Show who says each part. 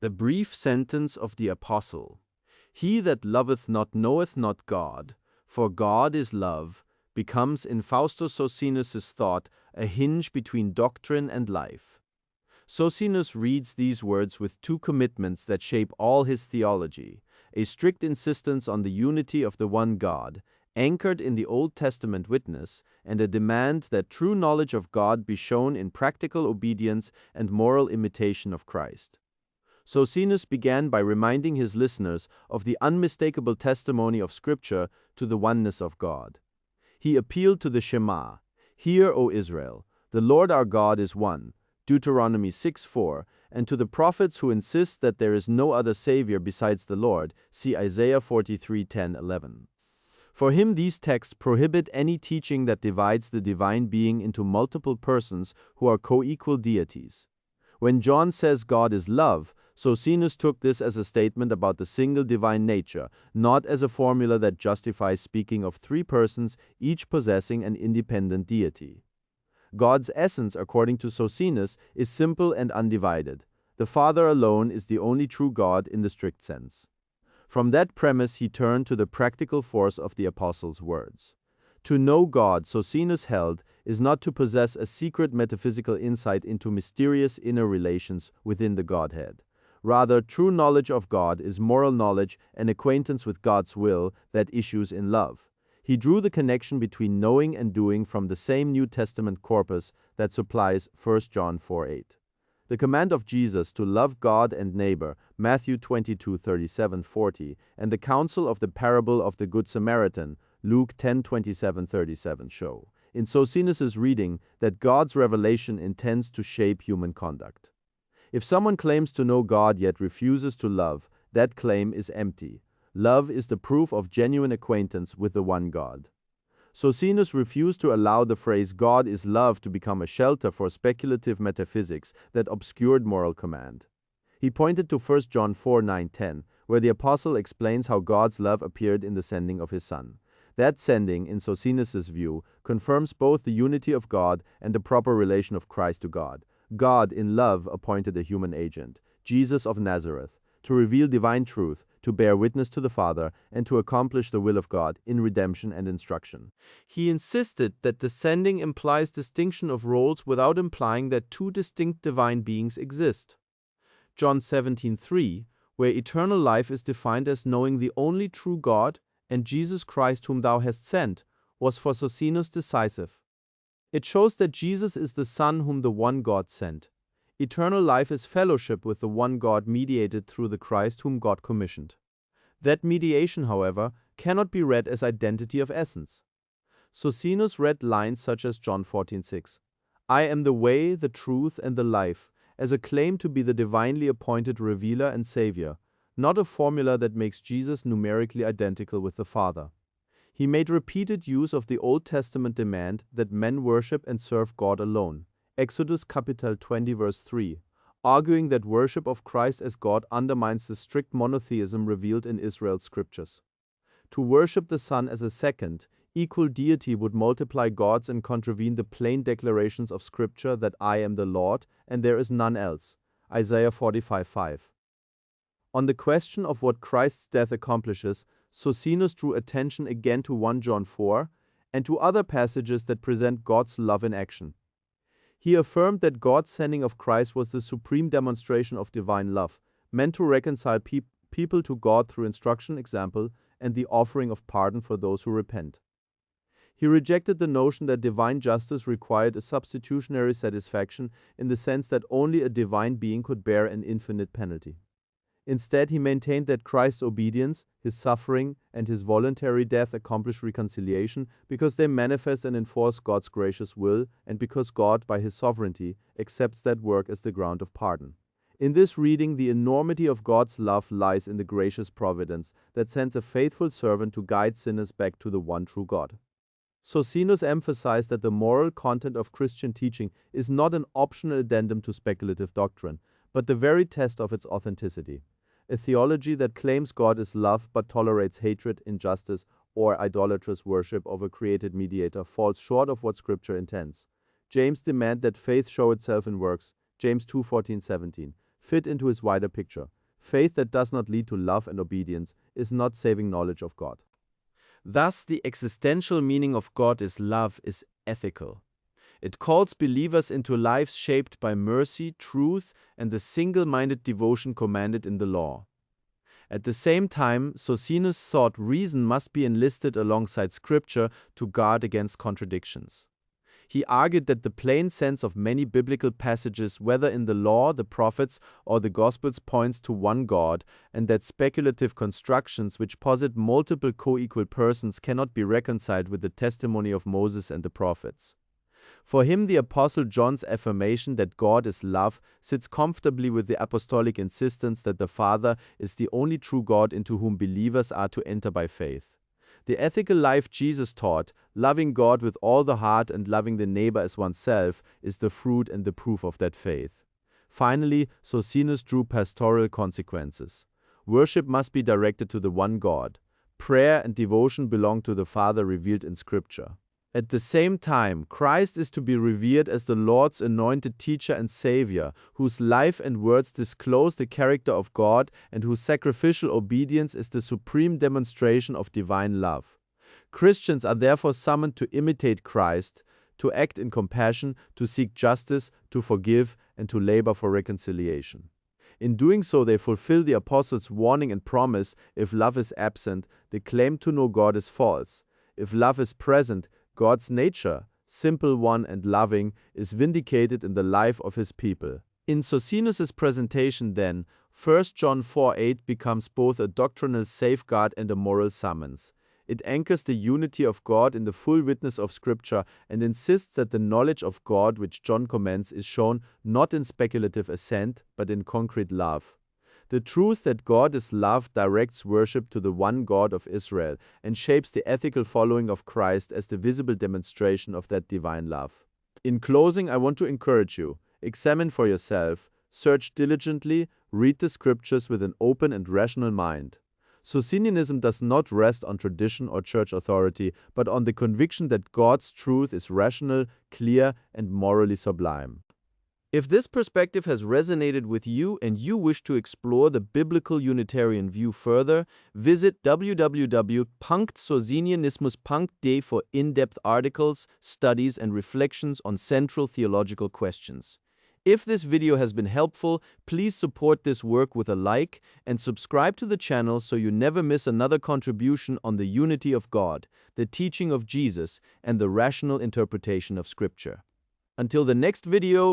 Speaker 1: The brief sentence of the Apostle, "He that loveth not knoweth not God, for God is love," becomes in Fausto Socinus' thought a hinge between doctrine and life. Socinus reads these words with two commitments that shape all his theology: a strict insistence on the unity of the one God, anchored in the Old Testament witness, and a demand that true knowledge of God be shown in practical obedience and moral imitation of Christ. Socinus began by reminding his listeners of the unmistakable testimony of Scripture to the oneness of God. He appealed to the Shema, "Hear, O Israel, the Lord our God is one," Deuteronomy 6:4, and to the prophets who insist that there is no other Savior besides the Lord, see Isaiah 43:10-11. For him, these texts prohibit any teaching that divides the divine being into multiple persons who are co-equal deities. When John says God is love, Socinus took this as a statement about the single divine nature, not as a formula that justifies speaking of three persons, each possessing an independent deity. God's essence, according to Socinus, is simple and undivided. The Father alone is the only true God in the strict sense. From that premise, he turned to the practical force of the Apostle's words. To know God, Socinus held, is not to possess a secret metaphysical insight into mysterious inner relations within the Godhead. Rather, true knowledge of God is moral knowledge and acquaintance with God's will that issues in love. He drew the connection between knowing and doing from the same New Testament corpus that supplies 1 John 4:8. The command of Jesus to love God and neighbor, Matthew 22:37-40, and the counsel of the parable of the Good Samaritan, Luke 10:27-37, show, in Socinus' reading, that God's revelation intends to shape human conduct. If someone claims to know God yet refuses to love, that claim is empty. Love is the proof of genuine acquaintance with the one God. Socinus refused to allow the phrase God is love to become a shelter for speculative metaphysics that obscured moral command. He pointed to 1 John 4:9-10, where the Apostle explains how God's love appeared in the sending of his Son. That sending, in Socinus' view, confirms both the unity of God and the proper relation of Christ to God. God, in love, appointed a human agent, Jesus of Nazareth, to reveal divine truth, to bear witness to the Father, and to accomplish the will of God in redemption and instruction. He insisted that the sending implies distinction of roles without implying that two distinct divine beings exist. John 17:3, where eternal life is defined as knowing the only true God and Jesus Christ whom thou hast sent, was for Socinus decisive. It shows that Jesus is the Son whom the one God sent. Eternal life is fellowship with the one God mediated through the Christ whom God commissioned. That mediation, however, cannot be read as identity of essence. Socinus read lines such as John 14:6, "I am the way, the truth, and the life," as a claim to be the divinely appointed revealer and savior, not a formula that makes Jesus numerically identical with the Father. He made repeated use of the Old Testament demand that men worship and serve God alone, Exodus capital 20 verse 3, arguing that worship of Christ as God undermines the strict monotheism revealed in Israel's scriptures. To worship the Son as a second, equal deity would multiply gods and contravene the plain declarations of Scripture that I am the Lord and there is none else, Isaiah 45:5. On the question of what Christ's death accomplishes, Socinus drew attention again to 1 John 4 and to other passages that present God's love in action. He affirmed that God's sending of Christ was the supreme demonstration of divine love, meant to reconcile people to God through instruction, example, and the offering of pardon for those who repent. He rejected the notion that divine justice required a substitutionary satisfaction in the sense that only a divine being could bear an infinite penalty. Instead, he maintained that Christ's obedience, his suffering, and his voluntary death accomplish reconciliation because they manifest and enforce God's gracious will, and because God, by his sovereignty, accepts that work as the ground of pardon. In this reading, the enormity of God's love lies in the gracious providence that sends a faithful servant to guide sinners back to the one true God. Socinus emphasized that the moral content of Christian teaching is not an optional addendum to speculative doctrine, but the very test of its authenticity. A theology that claims God is love but tolerates hatred, injustice, or idolatrous worship of a created mediator falls short of what Scripture intends. James demands that faith show itself in works, James 2:14-17. fit into his wider picture. Faith that does not lead to love and obedience is not saving knowledge of God. Thus, the existential meaning of God is love is ethical. It calls believers into lives shaped by mercy, truth, and the single-minded devotion commanded in the law. At the same time, Socinus thought reason must be enlisted alongside Scripture to guard against contradictions. He argued that the plain sense of many biblical passages, whether in the law, the prophets, or the Gospels, points to one God, and that speculative constructions which posit multiple co-equal persons cannot be reconciled with the testimony of Moses and the prophets. For him, the Apostle John's affirmation that God is love sits comfortably with the apostolic insistence that the Father is the only true God into whom believers are to enter by faith. The ethical life Jesus taught, loving God with all the heart and loving the neighbor as oneself, is the fruit and the proof of that faith. Finally, Socinus drew pastoral consequences. Worship must be directed to the one God. Prayer and devotion belong to the Father revealed in Scripture. At the same time, Christ is to be revered as the Lord's anointed teacher and Savior, whose life and words disclose the character of God and whose sacrificial obedience is the supreme demonstration of divine love. Christians are therefore summoned to imitate Christ, to act in compassion, to seek justice, to forgive, and to labor for reconciliation. In doing so, they fulfill the Apostles' warning and promise: if love is absent, the claim to know God is false. If love is present, God's nature, simple one and loving, is vindicated in the life of his people. In Socinus's presentation, then, 1 John 4:8 becomes both a doctrinal safeguard and a moral summons. It anchors the unity of God in the full witness of Scripture and insists that the knowledge of God which John commends is shown not in speculative assent, but in concrete love. The truth that God is love directs worship to the one God of Israel and shapes the ethical following of Christ as the visible demonstration of that divine love. In closing, I want to encourage you: examine for yourself, search diligently, read the Scriptures with an open and rational mind. Socinianism does not rest on tradition or church authority, but on the conviction that God's truth is rational, clear, and morally sublime. If this perspective has resonated with you and you wish to explore the biblical Unitarian view further, visit www.socinianismus.de for in-depth articles, studies, and reflections on central theological questions. If this video has been helpful, please support this work with a like and subscribe to the channel so you never miss another contribution on the unity of God, the teaching of Jesus, and the rational interpretation of Scripture. Until the next video,